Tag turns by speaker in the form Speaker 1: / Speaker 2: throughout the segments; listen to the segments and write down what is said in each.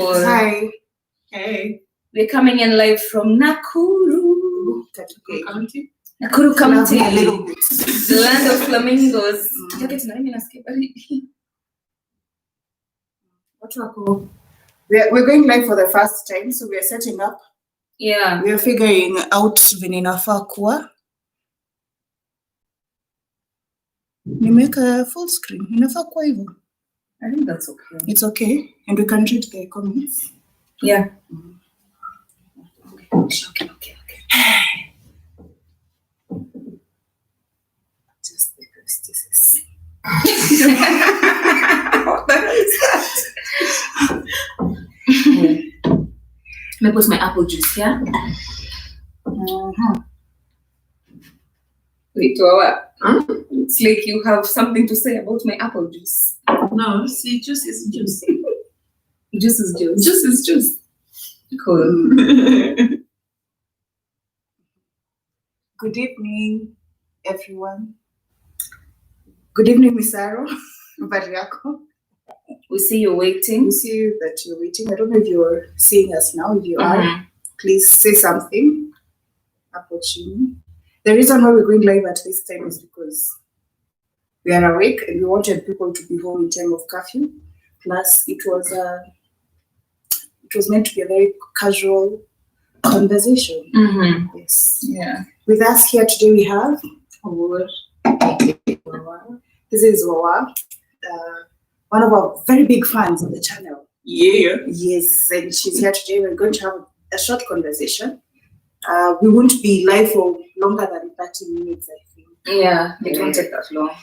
Speaker 1: Hi.
Speaker 2: Hey.
Speaker 1: We're coming in live from Nakuru.
Speaker 2: County.
Speaker 1: Nakuru County.
Speaker 2: A little bit.
Speaker 1: The land of flamingos.
Speaker 2: We're going live for the first time, so we're setting up.
Speaker 1: Yeah.
Speaker 2: We're figuring out vinafaa kuwa. Nimeweka full screen. Inafaa kuwa hivyo.
Speaker 1: I think that's okay.
Speaker 2: It's okay. And we can read the comments.
Speaker 1: Yeah. Okay.
Speaker 2: Just because this is...
Speaker 1: What the hell is that? Let me put my apple juice here. Wait, what? Huh? It's like you have something to say about my apple juice.
Speaker 3: No, see, juice is juice.
Speaker 1: Juice is juice.
Speaker 3: Juice is juice.
Speaker 1: Cool.
Speaker 2: Good evening, everyone. Good evening, Miss Aro. Bariako.
Speaker 1: We see you waiting.
Speaker 2: We see that you're waiting. I don't know if you're seeing us now. If you are, please say something about you. The reason why we're going live at this time is because we are awake and we wanted people to be home in time of curfew. Plus, it was meant to be a very casual conversation. Yes.
Speaker 1: Yeah.
Speaker 2: With us here today we have this is Wawa, one of our very big fans of the channel.
Speaker 3: Yeah.
Speaker 2: Yes, and she's here today. We're going to have a short conversation. We won't be live for longer than 30 minutes, I think.
Speaker 1: Yeah, it won't take that long.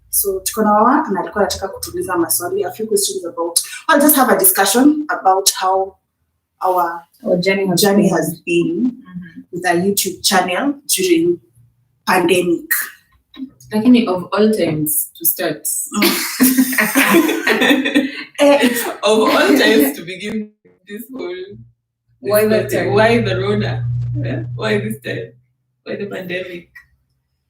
Speaker 2: So tuko na Wawa na alikuwa anataka kutuliza maswali, a few questions about, I'll just have a discussion about how our journey has been with our YouTube channel during pandemic.
Speaker 3: Lakini of all times to start. Of all times to begin this whole...
Speaker 1: Why that time?
Speaker 3: Why Verona? Yeah? Why this time? Why the pandemic?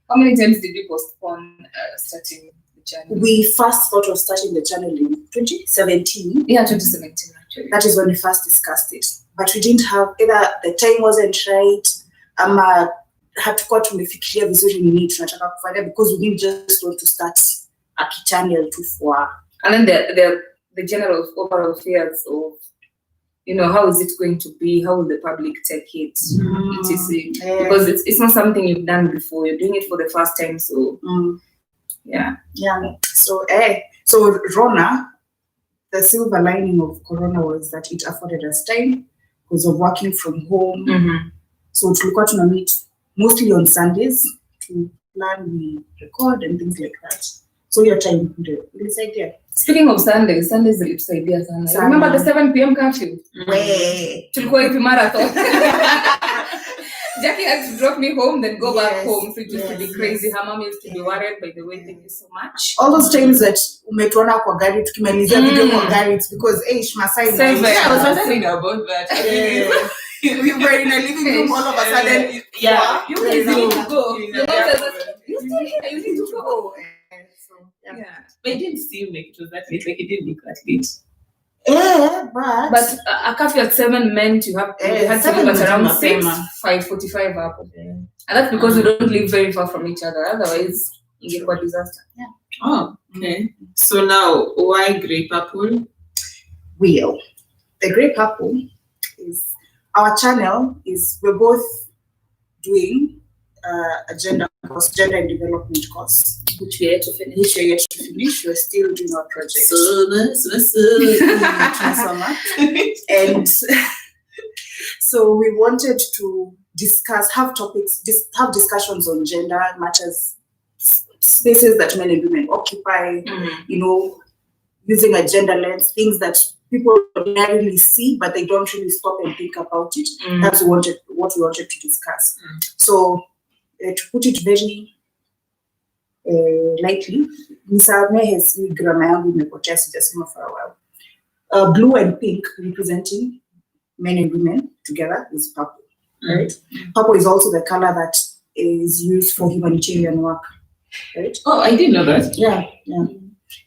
Speaker 1: How many times did you postpone starting the channel?
Speaker 2: We first thought of starting the channel in 2017.
Speaker 1: Yeah, 2017 actually.
Speaker 2: That is when we first discussed it. But we didn't have, either the time wasn't right, hatukuwa tumefikiria vizuri nini tunataka kufanya, because we didn't just want to start a channel to for.
Speaker 1: And then the general overall fears of, how is it going to be? How will the public take it? etc. Because it's not something you've done before. You're doing it for the first time, so yeah. So Rona, the silver lining of Corona was that it afforded us time because of working from home. So tulikuwa tuna meet mostly on Sundays to plan, we record and things like that. So your time ilisaidia. Speaking of Sundays ilitusaidia sana. Remember the 7 p.m. curfew? Tulikuwa hivi marathon. Jackie had to drop me home, then go back home. So it used to be crazy. Her mom used to be worried. By the way, thank you so much.
Speaker 2: All those times that umetuona kwa gari tukimalizia video kwa gari, it's because Masai.
Speaker 3: I was wondering about that.
Speaker 2: We were in a living room all of a sudden.
Speaker 1: Yeah. You guys need to go.
Speaker 3: You
Speaker 1: need to go.
Speaker 3: Yeah. But it didn't seem like it was that late. Like it didn't look that late.
Speaker 2: Yeah,
Speaker 1: but a curfew at 7 meant you had to leave at around 5:45 up. And that's because we don't live very far from each other. Otherwise, you get a disaster.
Speaker 2: Yeah.
Speaker 3: Oh, okay. So now, why Grey Purple?
Speaker 2: Well, the Grey Purple is our channel. We're both doing a gender and development course, which we are yet to finish. We're still doing our project. And so we wanted to have discussions on gender matters, spaces that men and women occupy, using a gender lens, things that people ordinarily see, but they don't really stop and think about it. That's what we wanted to discuss. So to put it very lightly, nisamehe grammar yangu imepotea, sijasema for a while. Blue and pink representing men and women together is purple, right? Purple is also the color that is used for humanitarian work, right?
Speaker 3: Oh, I didn't know that.
Speaker 2: Yeah.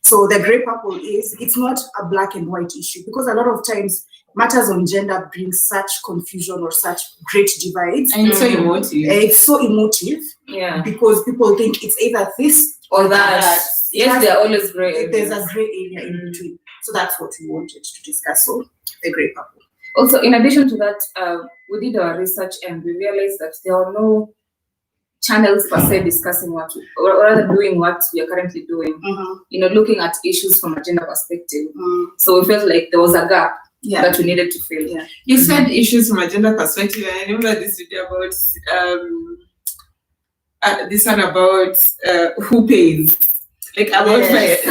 Speaker 2: So the grey purple is, it's not a black and white issue, because a lot of times matters on gender bring such confusion or such great divides.
Speaker 3: And it's so emotive.
Speaker 2: It's so emotive.
Speaker 1: Yeah.
Speaker 2: Because people think it's either this
Speaker 1: Or that. Yes, there are always grey areas.
Speaker 2: There's a grey area in between. So that's what we wanted to discuss. So the grey purple.
Speaker 1: Also, in addition to that, we did our research and we realized that there are no channels per se discussing what, or rather doing what we are currently doing. You know, looking at issues from a gender perspective. So we felt like there was a gap that we needed to fill.
Speaker 2: Yeah.
Speaker 3: You said issues from a gender perspective. I remember this video about this one about who pays. Like about finances,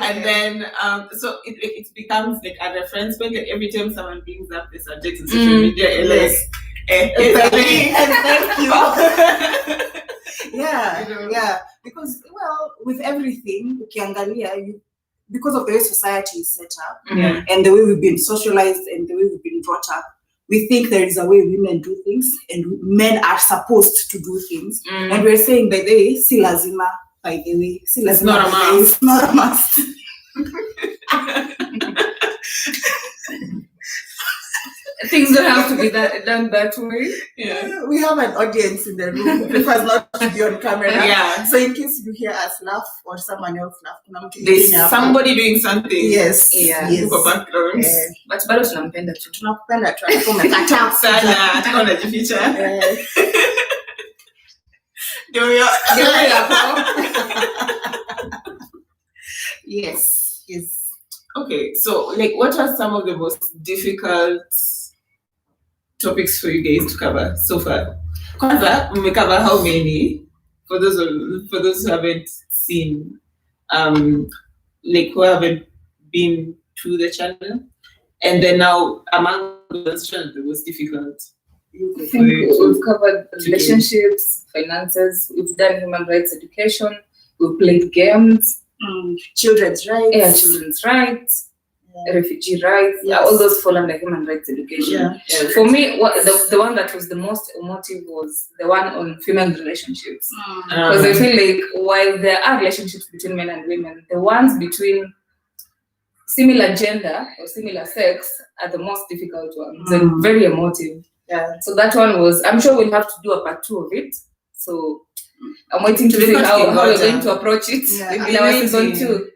Speaker 3: and then so it becomes like a reference point. Like every time someone brings up the subject in social media, like
Speaker 2: thank you. Yeah, because with everything, because of the way society is set up and the way we've been socialized and the way we've been brought up, we think there is a way women do things and men are supposed to do things. And we're saying, by the way, si lazima, by the way, si lazima,
Speaker 3: it's not a must.
Speaker 2: It's not a must.
Speaker 1: Things don't have to be done that way.
Speaker 3: Yeah.
Speaker 2: We have an audience in the room who prefers not to be on camera.
Speaker 3: Yeah.
Speaker 2: So in case you hear us laugh or someone else laugh,
Speaker 3: there's somebody doing something.
Speaker 2: Yes.
Speaker 3: For background.
Speaker 1: But bado tunampenda tu.
Speaker 2: Tunakupenda tu. Tumekataa
Speaker 3: sana. Tuko najificha. Ndio
Speaker 2: Yes.
Speaker 3: Okay, so like, what are some of the most difficult topics for you guys to cover so far? Kwanza, we cover how many? For those who haven't seen, like who haven't been to the channel, and then now among those channels, the most difficult.
Speaker 1: I think we've covered relationships, finances. We've done human rights education. We've played games.
Speaker 2: Children's rights.
Speaker 1: Children's rights. Refugee rights. All those fall under human rights education. For me, the one that was the most emotive was the one on female relationships. Because I feel like while there are relationships between men and women, the ones between similar gender or similar sex are the most difficult ones and very emotive. So that one was, I'm sure we'll have to do a part 2 of it. So I'm waiting to see how we're going to approach it in our season 2.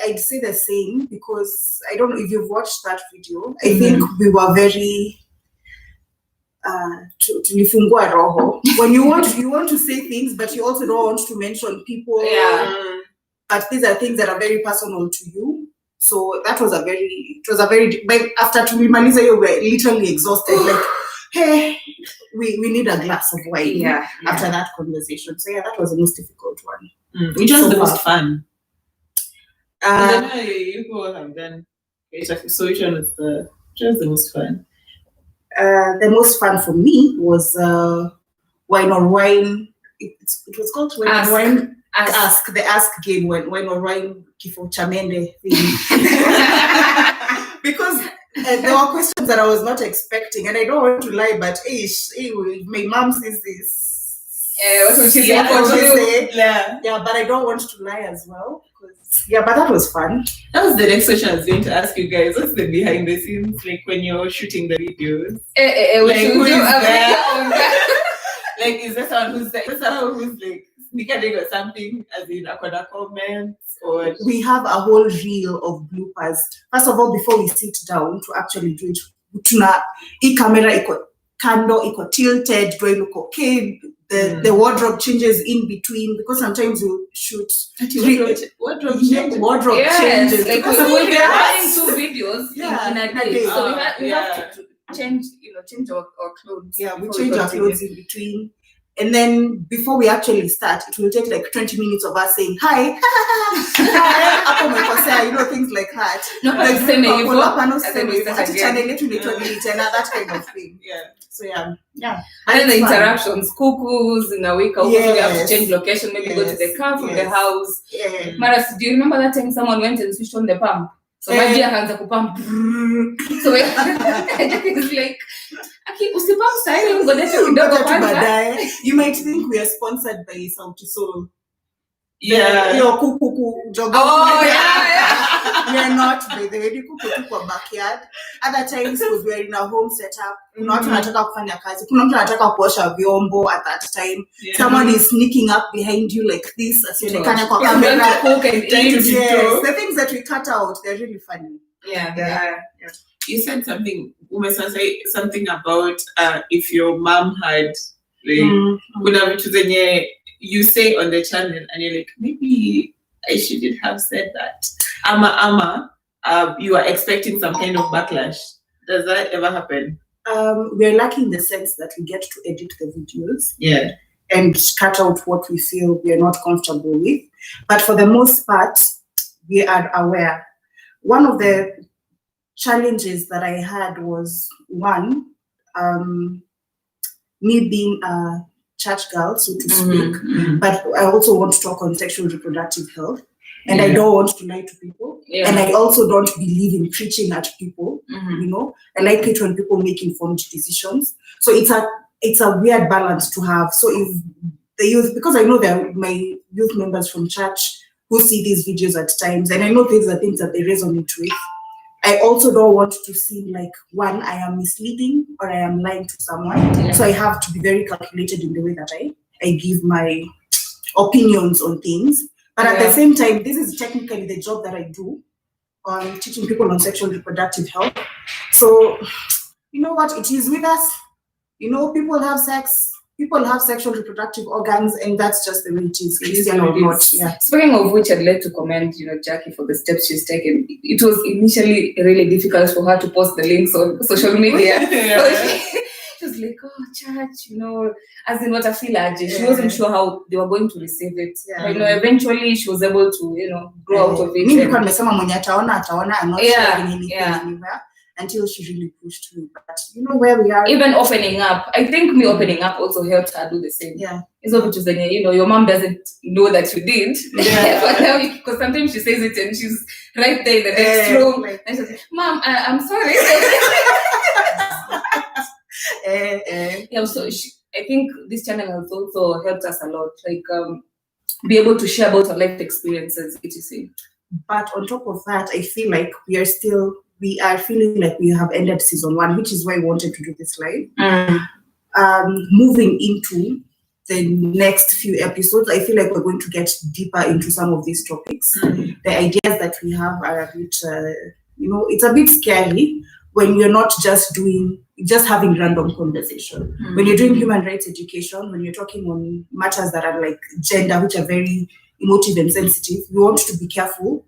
Speaker 2: I'd say the same, because I don't know if you've watched that video. I think we were very tulifungua roho. When you want to say things, but you also don't want to mention people. But these are things that are very personal to you. So that was a very, after Tulimaliza, you were literally exhausted. Like, hey, we need a glass of wine after that conversation. So that was the most difficult one.
Speaker 3: Which was the most fun? You all have done. So which one was the most fun?
Speaker 2: The most fun for me was wine or wine. It was called wine or wine. The ask game, wine or wine kifo chamende thing. Because there were questions that I was not expecting, and I don't want to lie, but my mom says this. What would she say? But I don't want to lie as well. But that was fun.
Speaker 3: That was the next question I was going to ask you guys. What's the behind the scenes, like when you're shooting the videos? Like, who is there? Like, is there someone who's like sneaking or something, as in a comments? Or
Speaker 2: we have a whole reel of bloopers. First of all, before we sit down to actually do it, camera kando iko tilted, do I look okay? The wardrobe changes in between, because sometimes you shoot wardrobe changes.
Speaker 1: Like we're having 2 videos in a day, so we have to change our clothes.
Speaker 2: We change our clothes in between. And then before we actually start, it will take like 20 minutes of us saying hi, things like that. That kind of thing. So and
Speaker 1: then the interruptions, cuckoos in a week, we have to change location, maybe go to the car from the house. Maras, do you remember that time someone went and switched on the pump? So my dear hands are pump. So it's like,
Speaker 2: you might think we are sponsored by Sauti Sol.
Speaker 3: Yeah.
Speaker 2: Your kuku jogo.
Speaker 1: Oh yeah.
Speaker 2: We are not by the way, kuku tu kwa backyard. Other times because we are in a home setup. Kuna watu wanataka kufanya kazi. Kuna mtu anataka kuosha vyombo at that time.
Speaker 3: Yeah.
Speaker 2: Someone is sneaking up behind you like this. Asionekane kwa camera.
Speaker 1: Cook and eat.
Speaker 2: Yes, the things that we cut out, they're really funny.
Speaker 1: Yeah.
Speaker 3: You said something. Say something about if your mom had kuna vitu zenye you say on the channel and you're like, maybe I shouldn't have said that. You are expecting some kind of backlash. Does that ever happen?
Speaker 2: We're lucky in the sense that we get to edit the videos.
Speaker 3: Yeah.
Speaker 2: And cut out what we feel we are not comfortable with. But for the most part, we are aware. One of the challenges that I had was one, me being a church girl, so to speak, but I also want to talk on sexual reproductive health. And I don't want to lie to people. Yeah. And I also don't believe in preaching at people, you know. I like it when people make informed decisions. So it's a weird balance to have. So if the youth, because I know that my youth members from church who see these videos at times, and I know these are things that they resonate with, I also don't want to seem like, one, I am misleading or I am lying to someone. Yeah. So I have to be very calculated in the way that I give my opinions on things. But at the same time, this is technically the job that I do on teaching people on sexual reproductive health. So, you know what? It is with us. You know, people have sex. People have sexual reproductive organs, and that's just the way it is. Christian or not. Yeah.
Speaker 1: Speaking of which, I'd like to commend, Jackie for the steps she's taken. It was initially really difficult for her to post the links on social media. So she was like, oh, church, as in what I feel like. She wasn't sure how they were going to receive it. Yeah. But, eventually she was able to, grow out of it.
Speaker 2: I'm not sharing anything anywhere. Until she really pushed me. But you know where we are.
Speaker 1: Even opening up. I think me opening up also helped her do the same.
Speaker 2: Yeah.
Speaker 1: It's not just your mom doesn't know that you did. Yeah. Because sometimes she says it and she's right there in the next room. And she's like, Mom, I'm sorry. Yeah, so I think this channel has also helped us a lot. Like, be able to share about our life experiences, etc.
Speaker 2: But on top of that, I feel like we are feeling like we have ended season 1, which is why I wanted to do this live. Moving into the next few episodes, I feel like we're going to get deeper into some of these topics. The ideas that we have are a bit, it's a bit scary when you're not just having random conversation. When you're doing human rights education, when you're talking on matters that are like gender, which are very emotive and sensitive, you want to be careful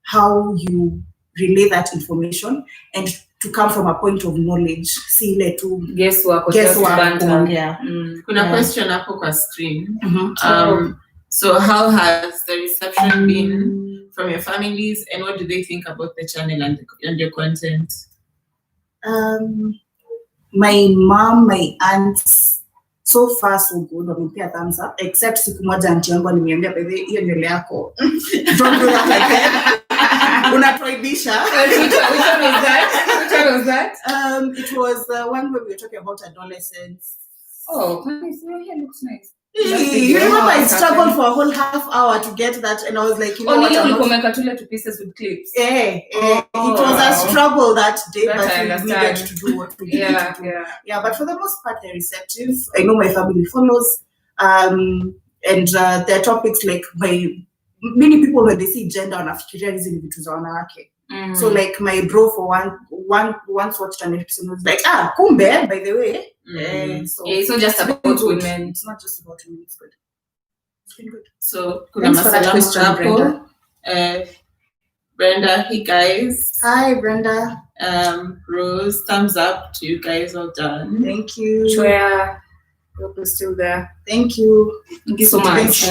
Speaker 2: how you relay that information and to come from a point of knowledge.
Speaker 1: Guess what?
Speaker 2: Yeah.
Speaker 3: Kuna question hapo kwa screen. So how has the reception been from your families, and what do they think about the channel and your content?
Speaker 2: My mom, my aunts, so far so good. Wamepea thumbs up, except siku moja auntie yangu aliniambia bebe hiyo nywele yako. Don't do that again. Unaprohibisha.
Speaker 1: Which one was that?
Speaker 2: It was the one where we were talking about adolescence.
Speaker 1: Oh, nice. Your hair looks nice.
Speaker 2: You remember I struggled for a whole half hour to get that, and I was like, what?
Speaker 1: To pieces with clips.
Speaker 2: It was a struggle that day, but we needed to do what we needed to do. Yeah, but for the most part, they're receptive. I know my family follows, and there are topics like many people when they see gender wanafikiria hizi vitu za wanawake. So like my bro for once watched an episode and was like, kumbe, by the way.
Speaker 1: It's not just about women.
Speaker 2: It's not just about women. It's good. It's been good.
Speaker 3: So thanks for that question, Brenda. Brenda, hey guys.
Speaker 2: Hi, Brenda.
Speaker 3: Rose, thumbs up to you guys. Well done.
Speaker 2: Thank you.
Speaker 1: Choya, hope you're still there.
Speaker 2: Thank you.
Speaker 1: Thank you so much.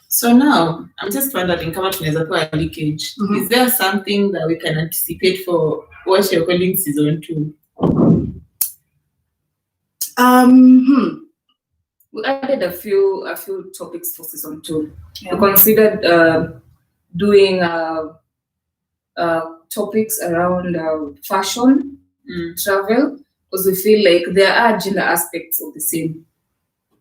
Speaker 3: So now, I'm just wondering, kama tunaweza kuwa leakage. Is there something that we can anticipate for what you're calling season 2?
Speaker 1: We added a few topics for season 2. We considered doing topics around fashion, travel, because we feel like there are gender aspects of the same.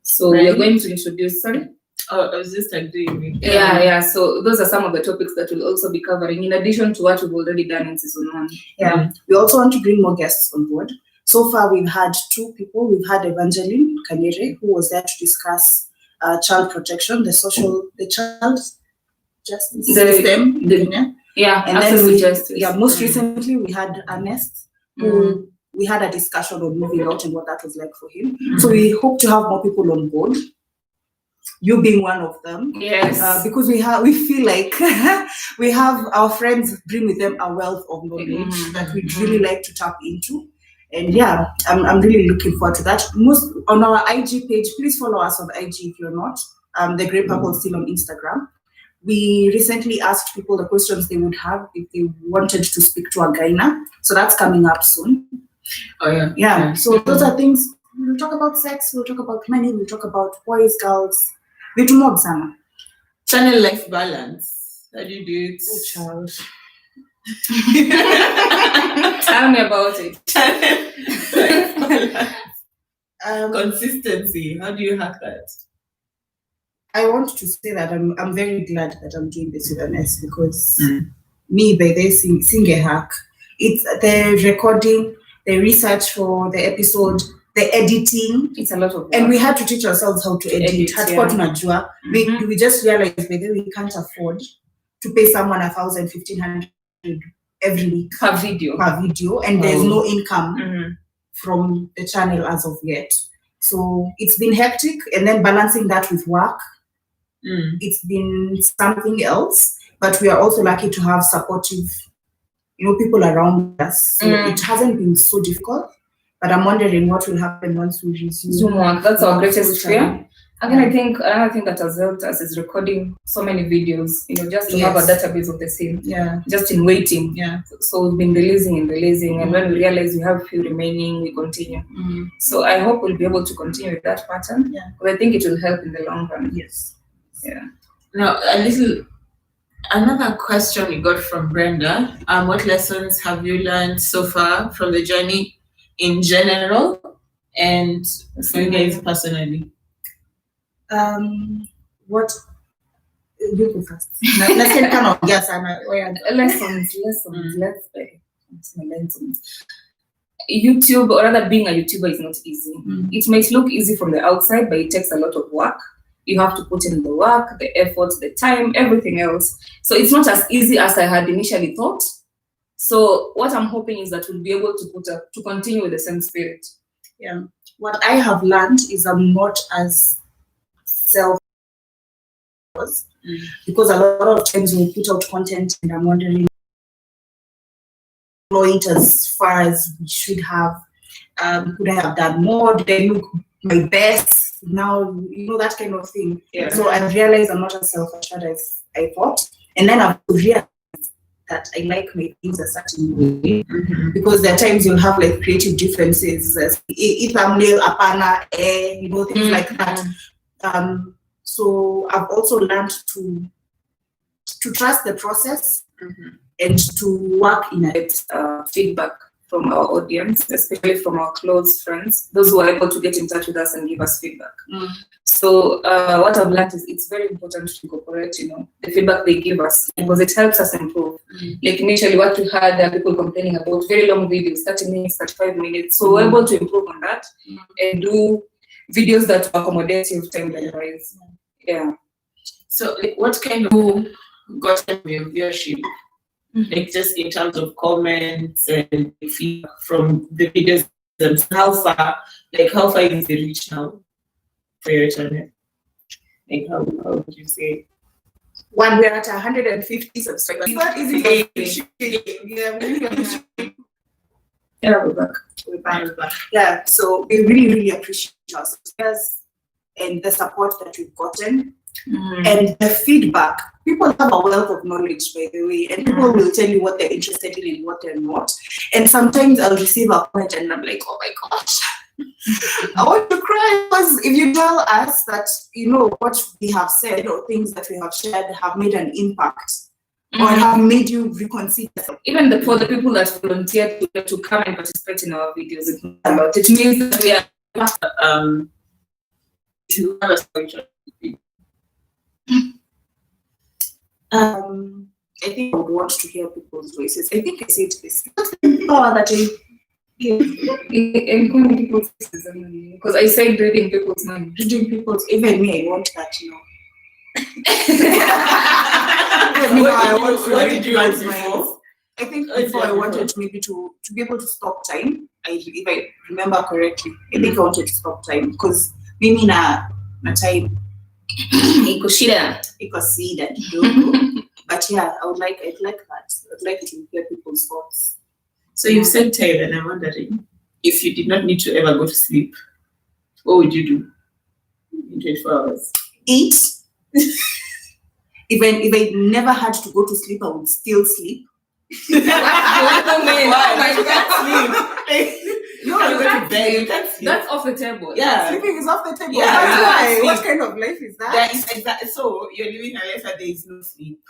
Speaker 1: So we are going to introduce. Sorry.
Speaker 3: Oh, I was just agreeing with you.
Speaker 1: Yeah. So those are some of the topics that we'll also be covering in addition to what we've already done in season 1.
Speaker 2: Yeah. We also want to bring more guests on board. So far, we've had 2 people. We've had Evangeline Kanyere, who was there to discuss child protection, the child justice system. And then most recently we had Ernest, who we had a discussion on moving out and what that was like for him. So we hope to have more people on board. You being one of them,
Speaker 1: yes,
Speaker 2: because we feel like we have our friends bring with them a wealth of knowledge that we'd really like to tap into, and I'm really looking forward to that. Most on our IG page, please follow us on IG if you're not. The Grey Purple still on Instagram. We recently asked people the questions they would have if they wanted to speak to a gyna, so that's coming up soon.
Speaker 3: Oh yeah.
Speaker 2: So those are things. We'll talk about sex. We'll talk about money. We'll talk about boys, girls. Vitu mob sana.
Speaker 3: Channel life balance. How do you do it?
Speaker 2: Oh, child.
Speaker 1: Tell me about it.
Speaker 3: Consistency. How do you hack that?
Speaker 2: I want to say that I'm very glad that I'm doing this with Ernest, because me by this sing a hack. It's the recording, the research for the episode, the editing.
Speaker 1: It's a lot of work.
Speaker 2: And we had to teach ourselves how to edit. We just realized that we can't afford to pay someone 1,000, 1,500 every week
Speaker 1: per video,
Speaker 2: and there's no income from the channel as of yet. So it's been hectic, and then balancing that with work, it's been something else. But we are also lucky to have supportive, people around us. So it hasn't been so difficult. But I'm wondering what will happen once we resume.
Speaker 1: That's our greatest fear. Again, I think another thing that has helped us is recording so many videos, just to have a database of the same.
Speaker 2: Yeah.
Speaker 1: Just in waiting.
Speaker 2: Yeah.
Speaker 1: So we've been releasing, and when we realize we have a few remaining, we continue. So I hope we'll be able to continue with that pattern.
Speaker 2: Yeah.
Speaker 1: But I think it will help in the long run.
Speaker 2: Yes.
Speaker 1: Yeah.
Speaker 3: Now, another question we got from Brenda. What lessons have you learned so far from the journey in general and for you guys personally?
Speaker 2: What you go first? Let's get kind of
Speaker 1: Lessons. YouTube, or rather being a YouTuber, is not easy. It might look easy from the outside, but it takes a lot of work. You have to put in the work, the effort, the time, everything else. So it's not as easy as I had initially thought. So what I'm hoping is that we'll be able to continue with the same spirit.
Speaker 2: Yeah. What I have learned is I'm not as because a lot of times we put out content and I'm wondering it as far as we should have. Could I have done more? Did I look my best? Now, that kind of thing.
Speaker 1: Yeah.
Speaker 2: So I realized I'm not as self-assured as I thought. And then I've realized that I like my things a certain way, because there are times you'll have like creative differences. If I'm male, apana, things like that. So I've also learned to trust the process and to work in it. Feedback from our audience, especially from our close friends, those who are able to get in touch with us and give us feedback. So what I've learned is it's very important to incorporate, the feedback they give us, because it helps us improve. Like initially what we had, people complaining about very long videos, 30 minutes, 35 minutes. So we're able to improve on that and do videos that are accommodative time-wise. Yeah. So what kind of got your viewership? Like just in terms of comments and feedback from the videos themselves, how far is the reach now for your channel? Like how would you say? When we're at 150 subscribers, it's not easy. Yeah, we're back. We're back. Yeah, so we really, really appreciate our subscribers and the support that we've gotten. And the feedback. People have a wealth of knowledge, by the way, and people will tell you what they're interested in and what they're not. And sometimes I'll receive a comment and I'm like, oh my gosh, I want to cry. Because if you tell us that, what we have said or things that we have shared have made an impact or have made you reconsider. Even for the people that volunteer to come and participate in our videos, it means that we are to have a structure. I think I would want to hear people's voices. I think I said this. What's the power that I give?
Speaker 1: Because I said reading people's mind.
Speaker 2: Reading people's, even me, I want that, you know.
Speaker 3: What did you want before?
Speaker 2: I think before I wanted maybe to be able to stop time. If I remember correctly, I think I wanted to stop time because mimi na time iko shida kidogo. But yeah, I'd like that. I'd like to hear people's thoughts.
Speaker 3: So you said time, and I'm wondering if you did not need to ever go to sleep, what would you do in 24 hours?
Speaker 2: Eat. If I never had to go to sleep, I would still sleep.
Speaker 3: Why? You can't sleep. No, you go to bed. You can't sleep.
Speaker 1: That's off the table.
Speaker 3: Yeah,
Speaker 2: sleeping is off the table.
Speaker 3: Yeah,
Speaker 2: That's why.
Speaker 3: sleep.
Speaker 2: What kind of life is that?
Speaker 3: That is exactly. So you're living a life where there is no sleep,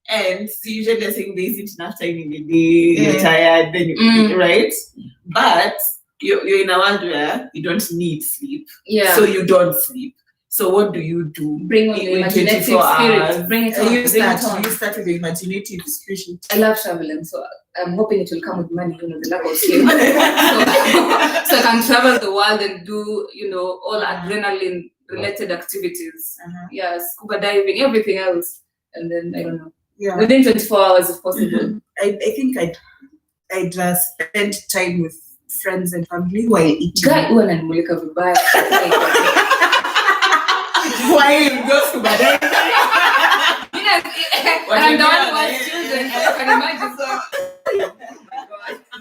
Speaker 3: and so usually they're saying there isn't enough time in the day. You're tired, then you right? But you're in a world where you don't need sleep.
Speaker 1: Yeah.
Speaker 3: So you don't sleep. So what do you do?
Speaker 1: Bring on the imaginative spirit. Bring it on.
Speaker 2: You start with the imaginative spirit.
Speaker 1: I love traveling, so I'm hoping it will come with money, you know, the love of sleep. so I can travel the world and do, you know, all adrenaline related activities. Yeah, scuba diving, everything else. And then I don't know.
Speaker 2: Yeah.
Speaker 1: Within 24 hours if possible.
Speaker 2: I think I'd spend time with friends and family while eating.
Speaker 1: Guy huwa ananimulika vibaya.
Speaker 2: While go scuba diving.
Speaker 1: I'm the one who has children, so I can imagine. So.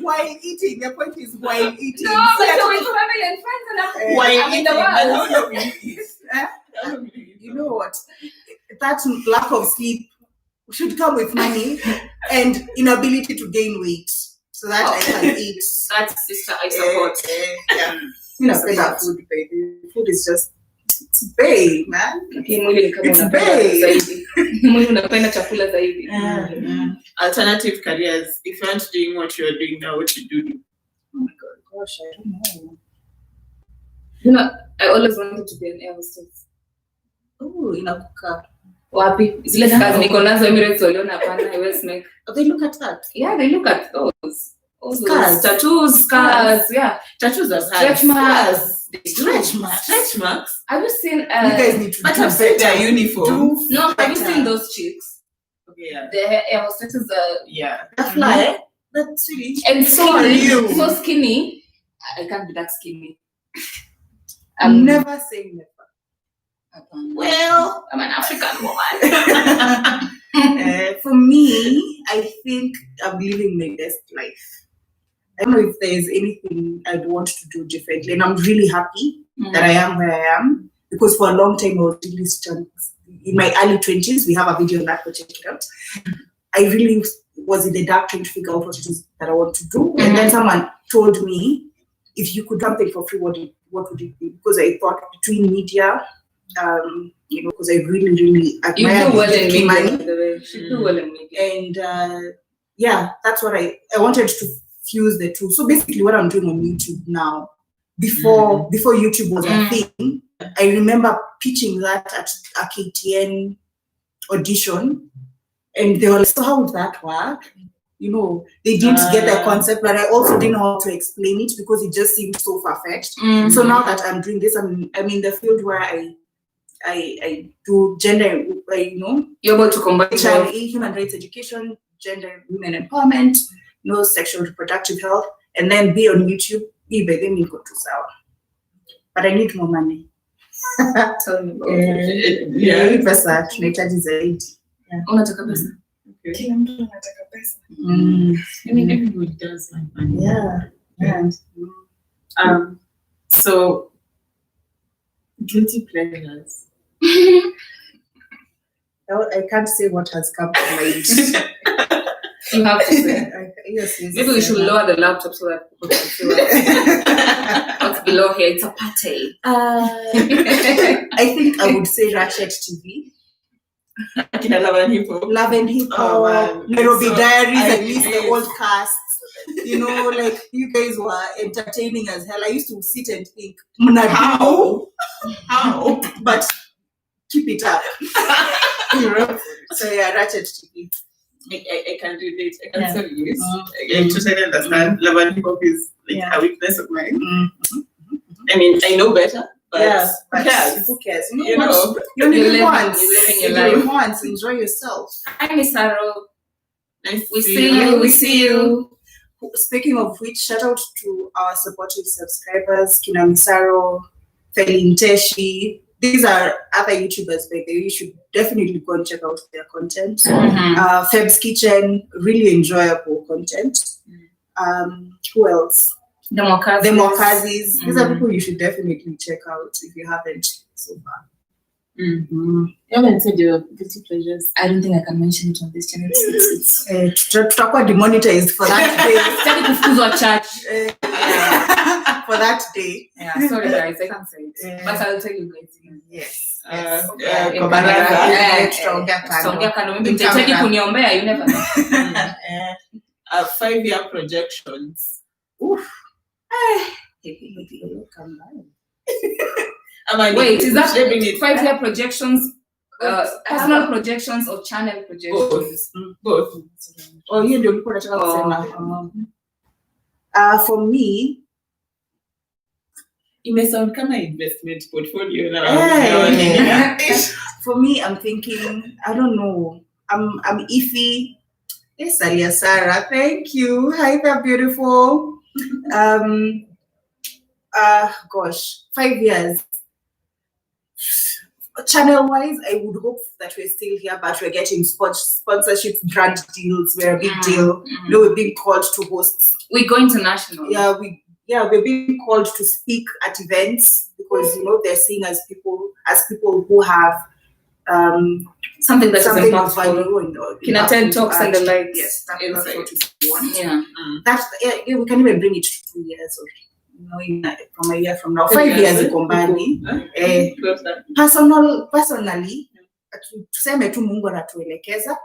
Speaker 2: While eating, the point is while eating.
Speaker 1: No, but so with family and friends and
Speaker 3: While
Speaker 1: in the world.
Speaker 3: How long will you eat?
Speaker 2: You know what? That lack of sleep should come with money and inability to gain weight, so that I can eat.
Speaker 1: That's sister I support.
Speaker 2: Yeah. You know, that food, baby. Food is just. It's bae, man. It's bae.
Speaker 1: Mwili unapenda chakula zaidi.
Speaker 3: Alternative careers. If you aren't doing what you are doing now, what you do?
Speaker 2: Oh my gosh, I don't know.
Speaker 1: You know, I always wanted to be an air hostess.
Speaker 2: Oh, inakuka.
Speaker 1: Wapi? Zile stars niko nazo Emirates waliona hapana, I will make.
Speaker 2: Oh, they look at that.
Speaker 1: Yeah, they look at those.
Speaker 2: Scars.
Speaker 1: Tattoos, scars, yeah.
Speaker 3: Tattoos are
Speaker 1: Stretch marks.
Speaker 3: Stretch marks.
Speaker 1: Have you seen?
Speaker 2: You guys need to
Speaker 3: But
Speaker 2: do
Speaker 3: I've seen their
Speaker 2: better.
Speaker 3: uniform.
Speaker 1: No, have you seen those chicks?
Speaker 3: Okay, yeah.
Speaker 1: The air hostesses are
Speaker 3: Yeah.
Speaker 2: The fly. That's really.
Speaker 1: and so
Speaker 2: are you.
Speaker 1: so skinny. I can't be that skinny.
Speaker 2: I'm never saying never.
Speaker 1: Well, I'm an African woman.
Speaker 2: For me, I think I'm living my best life. I don't know if there's anything I'd want to do differently, and I'm really happy that I am where I am, because for a long time I was really stuck. In my early 20s, we have a video on that, go check it out. I really was in the dark trying to figure out what it is that I want to do, and then someone told me, if you could do something for free, what would it be? Because I thought between media, you know, because I really admire
Speaker 1: you do well in
Speaker 2: making money.
Speaker 1: media. You do well in media.
Speaker 2: And yeah, that's what I wanted to fuse the two. So basically what I'm doing on YouTube now, before YouTube was a thing, I remember pitching that at a KTN audition, and they were like, so how would that work? You know, they didn't get the concept, but I also didn't know how to explain it because it just seemed so far-fetched. So now that I'm doing this, I'm in the field where I do gender, you know,
Speaker 1: You're able to combine
Speaker 2: HIV, human rights education, gender, women empowerment, you know, sexual reproductive health, and then be on YouTube. But I need more money.
Speaker 1: Tell me about
Speaker 3: Yeah.
Speaker 2: Pesa tunahitaji zaidi.
Speaker 1: Unataka pesa?
Speaker 2: Kila mtu anataka pesa.
Speaker 3: I mean, everybody does like money.
Speaker 2: Yeah.
Speaker 3: So, guilty pleasures.
Speaker 2: I can't say what has come to mind.
Speaker 1: You have to say.
Speaker 2: Yes.
Speaker 1: Maybe we should lower the laptop so that people can see what's below here. It's a party.
Speaker 2: I think I would say Ratchet TV.
Speaker 3: Love and Hip Hop.
Speaker 2: Love and Hip Hop, Nairobi Diaries, at least the old cast. You know, like you guys were entertaining as hell. I used to sit and think,
Speaker 3: How?
Speaker 2: But keep it up. You know? So yeah, ratchet TV.
Speaker 3: I can relate. I can
Speaker 2: Yeah.
Speaker 3: so relate. I totally understand. Love and hip hop is like a weakness of mine. I mean, I know better, but
Speaker 2: but
Speaker 3: yes.
Speaker 2: who cares?
Speaker 3: You know,
Speaker 2: you only live
Speaker 1: living-
Speaker 2: once.
Speaker 1: you're living your
Speaker 2: You
Speaker 1: life.
Speaker 2: live once. Enjoy yourself.
Speaker 1: Hi, Miss Haro.
Speaker 3: nice
Speaker 1: We
Speaker 3: to
Speaker 1: see you. We see you.
Speaker 2: Speaking of which, shout out to our supportive subscribers, Kina Misaro, Felinteshi. These are other YouTubers, but you should definitely go and check out their content. Feb's Kitchen, really enjoyable content. Who else?
Speaker 1: The Mokazis.
Speaker 2: The Mokazis. These are people you should definitely check out if you haven't so far.
Speaker 3: You haven't said your guilty pleasures.
Speaker 1: I don't think I can mention it on this channel. It's
Speaker 2: Tutakuwa demonetized for that day.
Speaker 1: Sitaki kufukuzwa church.
Speaker 2: For that day.
Speaker 1: Yeah, sorry guys, I can't say it. But I'll tell you guys.
Speaker 2: Yes.
Speaker 3: Kwa
Speaker 2: baraza.
Speaker 3: baraza.
Speaker 2: Tutaongea kando.
Speaker 1: Tutaongea kando. Maybe mtahitaji kuniombea, you never know.
Speaker 3: 5-year projections.
Speaker 1: Wait, is that
Speaker 3: shaping it?
Speaker 1: 5-year projections, personal projections or channel projections?
Speaker 3: Both.
Speaker 2: Oh, hiyo ndio ulikuwa unataka kusema. For me,
Speaker 3: Imesound kama investment portfolio now.
Speaker 2: For me, I'm thinking, I don't know. I'm iffy. Yes, Alia Sarah, thank you. Hi there, beautiful. Gosh, 5 years. Channel-wise, I would hope that we're still here, but we're getting sponsorships, brand deals. We're a big deal. You know, we're being called to host.
Speaker 1: We go international.
Speaker 2: We're being called to speak at events because you know they're seeing as people who have
Speaker 1: something that is
Speaker 2: of
Speaker 1: impactful.
Speaker 2: value and
Speaker 1: Kina TED Talks and the like.
Speaker 2: Yes, that's what we want.
Speaker 1: Yeah.
Speaker 2: We can even bring it to 2 years or from a year from now. 5 years iko mbali. Personally, tuseme tu Mungu anatuelekeza.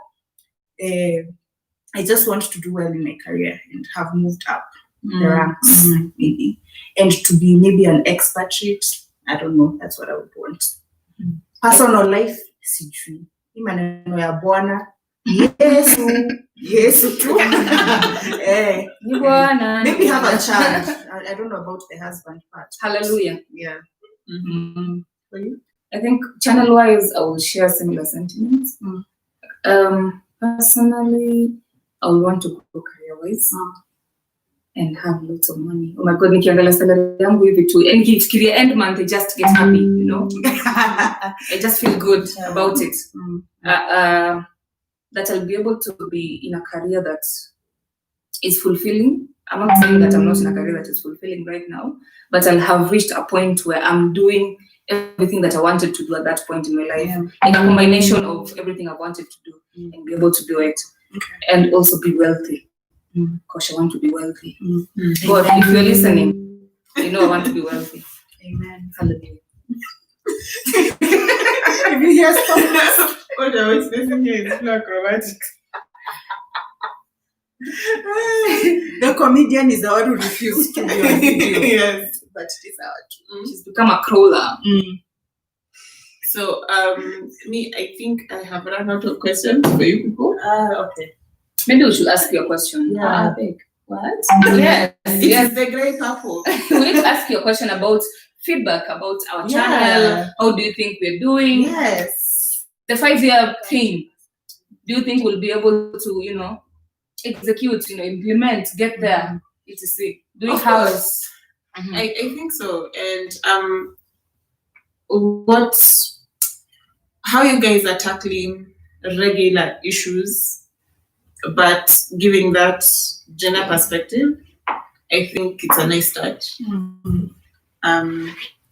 Speaker 2: I just want to do well in my career and have moved up the ranks, maybe, and to be maybe an expatriate. I don't know. That's what I would want. Personal life, sijui. Hii maneno ya Bwana. Yesu tu. Maybe have a child. I don't know about the husband part.
Speaker 1: Hallelujah.
Speaker 2: Yeah.
Speaker 1: For you? I think channel-wise, I will share similar sentiments. Personally, I would want to go career-wise and have lots of money. Oh my God, nikiangalia salary yangu hivi tu. And nikifikiria end month, I just get happy, you know. I just feel good about it. That I'll be able to be in a career that is fulfilling. I'm not saying that I'm not in a career that is fulfilling right now, but I'll have reached a point where I'm doing everything that I wanted to do at that point in my life. Like a combination of everything I wanted to do and be able to do it. And also be wealthy. Gosh, I want to be wealthy. God, if you're listening, you know I want to be wealthy.
Speaker 2: Amen.
Speaker 1: Hallelujah.
Speaker 2: If you hear something,
Speaker 3: What I was listening here is not acrobatic.
Speaker 2: the comedian is the one who refused to be on video.
Speaker 3: Yes.
Speaker 2: But it is our
Speaker 1: She's become a crawler.
Speaker 3: So, me, I think I have run out of questions for you people.
Speaker 2: okay.
Speaker 1: Maybe we should ask you a question.
Speaker 2: Yeah.
Speaker 1: What?
Speaker 3: Yes.
Speaker 1: Yes.
Speaker 3: It's the grey purple.
Speaker 1: We need to ask you a question about feedback about our channel. How do you think we're doing?
Speaker 2: Yes.
Speaker 1: The 5-year thing. Do you think we'll be able to, you know, execute, you know, implement, get there, etc. Do we
Speaker 3: Of
Speaker 1: have?
Speaker 3: course. I think so. And how you guys are tackling regular issues, but giving that gender perspective, I think it's a nice touch.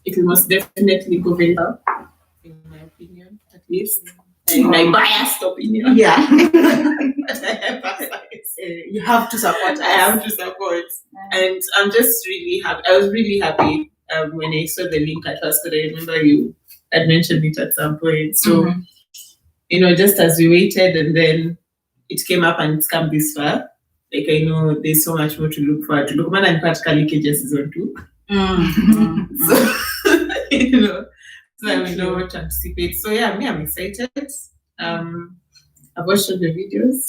Speaker 3: It will most definitely go very well, in my opinion, at least. In my biased opinion.
Speaker 2: Yeah.
Speaker 3: But I have bias.
Speaker 2: You have to support.
Speaker 3: I have to support. And I'm just really happy. I was really happy when I saw the link at first, but I remember you had mentioned it at some point. So, you know, just as we waited and then it came up and it's come this far, like I know there's so much more to look forward to. Look, man, and practically KJ season 2. So, you know, so that we know what to anticipate. So yeah, I'm excited. I've watched all the videos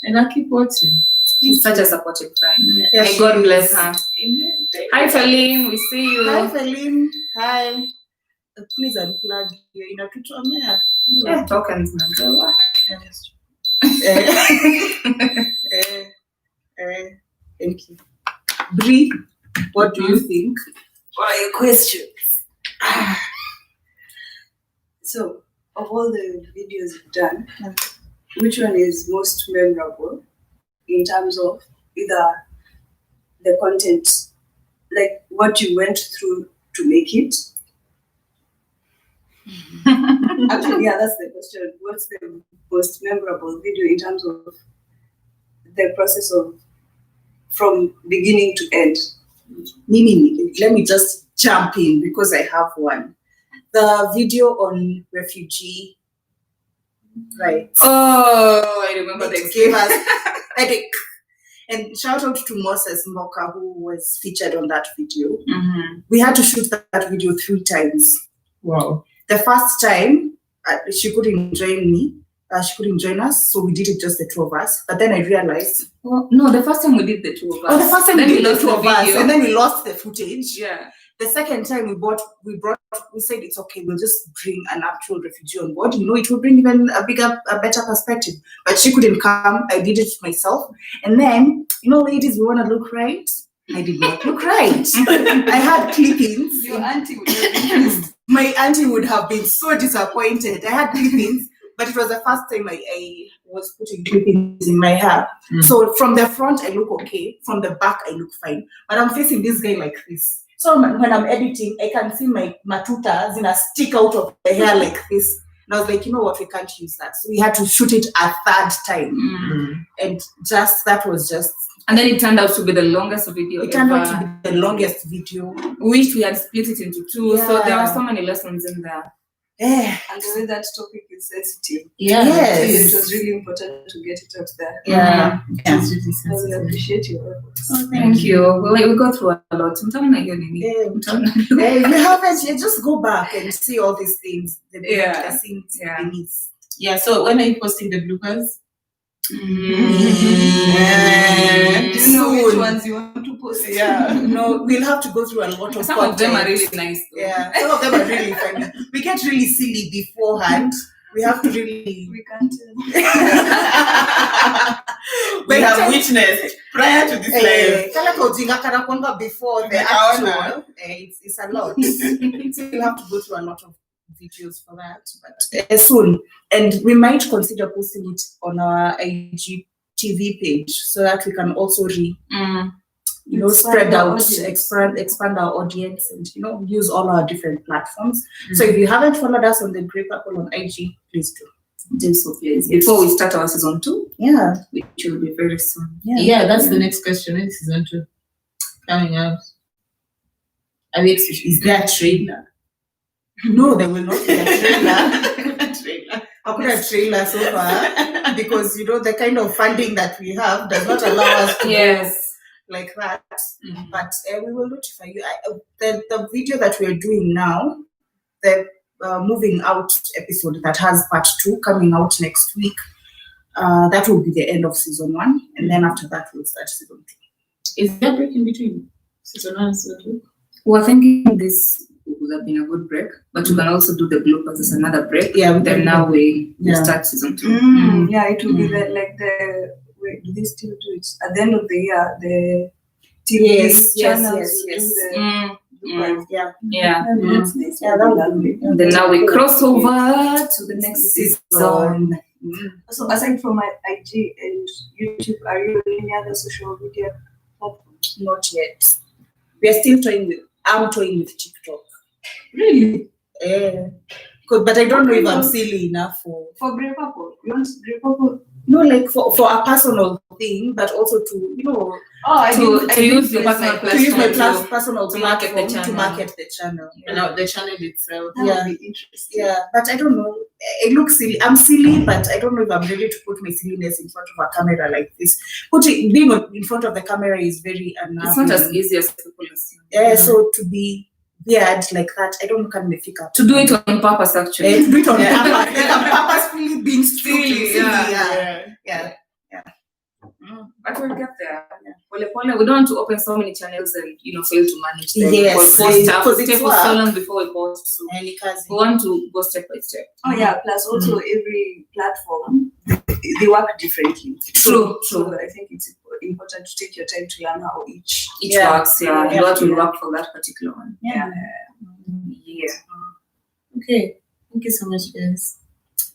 Speaker 3: and I'll keep watching.
Speaker 1: She's such a supportive friend.
Speaker 2: Yeah,
Speaker 1: May God bless her.
Speaker 3: Amen.
Speaker 1: Hi, Feline. We see you.
Speaker 2: Hi, Feline. Hi. Please unplug your inner tutorial.
Speaker 1: Yeah, tokens.
Speaker 2: Thank you. Bree, what do you think?
Speaker 4: What are your questions? So, of all the videos you've done, which one is most memorable in terms of either the content, like what you went through to make it? Actually, yeah, that's the question. What's the most memorable video in terms of the process of from beginning to end?
Speaker 2: Mimi, let me just jump in because I have one. The video on refugee, right?
Speaker 1: Oh, I remember the
Speaker 2: It gave us headache. And shout out to Moses Mboka, who was featured on that video.
Speaker 1: Mm-hmm.
Speaker 2: We had to shoot that video 3 times.
Speaker 3: Wow.
Speaker 2: The first time, she couldn't join me. She couldn't join us, so we did it just the 2 of us. But then I realized,
Speaker 1: Well, no, the first time we did the 2 of us.
Speaker 2: oh, the first time
Speaker 1: then
Speaker 2: we did the
Speaker 1: lost
Speaker 2: 2 of us,
Speaker 1: video.
Speaker 2: and then we lost the footage.
Speaker 1: Yeah.
Speaker 2: The second time we said it's okay, we'll just bring an actual refugee on board. You know, it will bring even a better perspective. But she couldn't come. I did it myself. And then, you know, ladies, we want to look right. I did not look right. I had clippings.
Speaker 4: Your auntie would have been
Speaker 2: My auntie would have been so disappointed. I had clippings, but it was the first time I was putting clippings in my hair. So from the front, I look okay. From the back, I look fine. But I'm facing this guy like this. So when I'm editing, I can see my matutas in a stick out of the hair like this. And I was like, you know what, we can't use that. So we had to shoot it a 3rd time. And that was just...
Speaker 1: And then it turned out to be the longest video
Speaker 2: It turned
Speaker 1: ever.
Speaker 2: out to be the longest video.
Speaker 1: We wish we had split it into 2, so
Speaker 2: Yeah.
Speaker 1: there are so many lessons in there.
Speaker 2: Yeah.
Speaker 4: and the way that topic is sensitive.
Speaker 2: Yes.
Speaker 4: It was really important to get it out there.
Speaker 2: Yeah.
Speaker 4: I really appreciate your efforts.
Speaker 1: Oh, thank you. Well, we go through a lot. Sometimes
Speaker 2: Yeah.
Speaker 1: I
Speaker 2: You haven't, you just go back and see all these things. The
Speaker 1: Yeah.
Speaker 2: scenes
Speaker 1: Yeah.
Speaker 2: beneath.
Speaker 3: Yeah, so when are you posting the bloopers?
Speaker 4: Do you know which
Speaker 2: Soon.
Speaker 4: ones you want to post?
Speaker 2: No, we'll have to go through a lot of
Speaker 1: Some of them are
Speaker 2: content.
Speaker 1: really nice. Though.
Speaker 2: Yeah, some of them are really funny. We get really silly beforehand. We have to really.
Speaker 4: We can't.
Speaker 3: We have witnessed prior to this live.
Speaker 2: Kala kaujinga kana kwamba before the actual. It's a lot. So we'll have to go through a lot of videos for that, but soon. And we might consider posting it on our IGTV page so that we can also spread out, expand our audience, and use all our different platforms. So if you haven't followed us on the Grey Purple on IG, please do.
Speaker 1: Do so, please. Before we start our season 2,
Speaker 2: Yeah,
Speaker 1: which will be very soon.
Speaker 3: Yeah, that's the next question. When is season 2 coming out? Are we is there a trailer?
Speaker 2: No, there will not be a trailer.
Speaker 3: A trailer.
Speaker 2: I put a trailer so far because the kind of funding that we have does not allow us to go like that. But we will notify you. The video that we are doing now, the moving out episode that has part 2 coming out next week, that will be the end of season 1, and then after that we'll start season 2.
Speaker 3: Is there a break in between season 1 and season 2?
Speaker 1: We're thinking this would have been a good break, but we can also do the bloopers as another break.
Speaker 2: Yeah,
Speaker 1: then now we start season 2.
Speaker 4: Yeah, it will be like the. Wait, do they still do it at the end of the year? The TV channels will do the.
Speaker 2: Yeah.
Speaker 4: That's nice.
Speaker 2: Yeah, that would be.
Speaker 1: And then now we cross over to the next season.
Speaker 4: So aside from my IG and YouTube, are you on any other social media platforms?
Speaker 2: Not yet. We are still I'm toying with TikTok.
Speaker 1: Really?
Speaker 2: But I don't know if I'm silly enough
Speaker 4: For Grey Purple. You want Grey Purple?
Speaker 2: No, like for a personal thing, but also to
Speaker 1: To use your personal platform.
Speaker 2: to use my personal
Speaker 1: to market the
Speaker 2: platform to
Speaker 1: channel.
Speaker 2: market the channel.
Speaker 3: And the channel itself.
Speaker 4: That would be interesting.
Speaker 2: Yeah, but I don't know. It looks silly. I'm silly, but I don't know if I'm ready to put my silliness in front of a camera like this. Being in front of the camera is very unnerving.
Speaker 1: It's not as easy as people assume.
Speaker 2: Yeah, so to be weird like that. I don't know can make up.
Speaker 1: To do it on purpose, actually.
Speaker 2: Do it on purpose. Like I'm purposefully being silly. Yeah.
Speaker 1: But we'll get there. Pole pole. We don't want to open so many channels and fail to manage them.
Speaker 2: Yes,
Speaker 1: Or post stuff.
Speaker 2: because
Speaker 1: It
Speaker 2: it's
Speaker 1: takes
Speaker 2: work.
Speaker 1: so long before we post. So we want to go step by step.
Speaker 4: Oh yeah. Plus also every platform they work differently.
Speaker 1: True.
Speaker 4: So I think it's important to take your time to learn how each
Speaker 1: Works. Yeah.
Speaker 4: Yeah.
Speaker 1: What will work for that particular one.
Speaker 4: Yeah.
Speaker 5: Okay. Thank you so much, guys.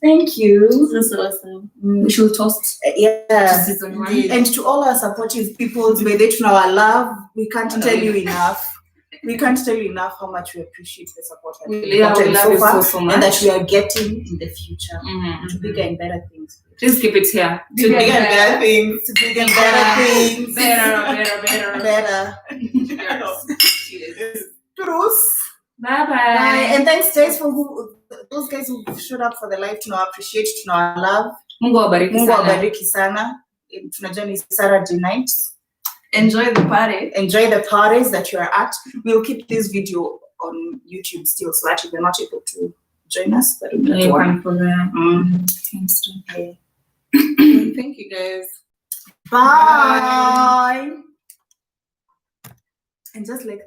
Speaker 2: Thank you.
Speaker 5: This was awesome.
Speaker 1: We should toast
Speaker 2: Yeah.
Speaker 1: season 1.
Speaker 5: Indeed.
Speaker 2: And to all our supportive people, by that to our love, we can't tell you enough. We can't tell you enough how much we appreciate the support that we've
Speaker 1: We love
Speaker 2: gotten so
Speaker 1: you
Speaker 2: far,
Speaker 1: so much.
Speaker 2: and that we are getting in the future
Speaker 1: Mhm.
Speaker 2: to bigger and better things.
Speaker 1: Please keep it here.
Speaker 3: To bigger and better things.
Speaker 2: To bigger and better things.
Speaker 1: Better.
Speaker 2: Better.
Speaker 1: Cheers.
Speaker 2: Truth.
Speaker 1: Bye.
Speaker 2: Bye. And thanks, guys, for those guys who showed up for the live. Appreciate, love.
Speaker 1: Mungu awabariki
Speaker 2: Mungu
Speaker 1: sana.
Speaker 2: awabariki sana. Tunajua ni Saturday night.
Speaker 4: enjoy the party.
Speaker 2: Enjoy the parties that you are at. We'll keep this video on YouTube still, so that if you're not able to join us, but we'll
Speaker 1: You
Speaker 2: go
Speaker 1: can
Speaker 2: on.
Speaker 1: for the
Speaker 2: Okay.
Speaker 3: Thank you, guys.
Speaker 2: Bye. And just like